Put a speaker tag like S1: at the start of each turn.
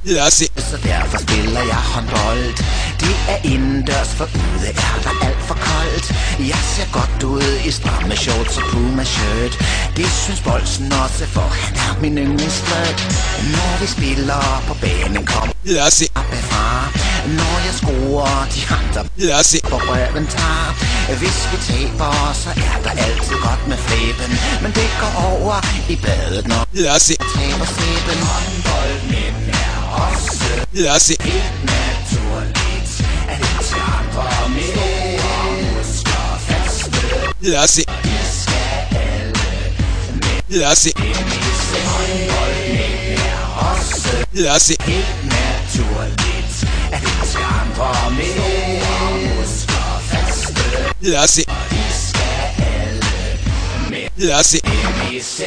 S1: Lad os se.
S2: Så derfor spiller jeg håndbold. Det er indendørs, for ude er der alt for koldt. Jeg ser godt ud i stramme shorts og Puma shirt. Det synes Bolsen også, for han er min yndlingsflirt. Når vi spiller på banen, kom
S1: Lad os se.
S2: fra. Når jeg scorer, de andre
S1: Lad os se.
S2: på røven tager. Hvis vi taber, så er der altid godt med flæben. Men det går over i badet, når
S1: Lad os se.
S2: taber sæben. Håndboldmænd er også
S1: Lad os se.
S2: helt naturligt, at det tager med store muskler faste.
S1: Lad os se.
S2: Vi skal alle med
S1: Lad os se.
S2: håndboldmænd er også
S1: Lad os se.
S2: helt naturligt, at det tager med store muskler faste.
S1: Lad os se.
S2: Vi skal alle med
S1: Lad os se.
S2: MIC.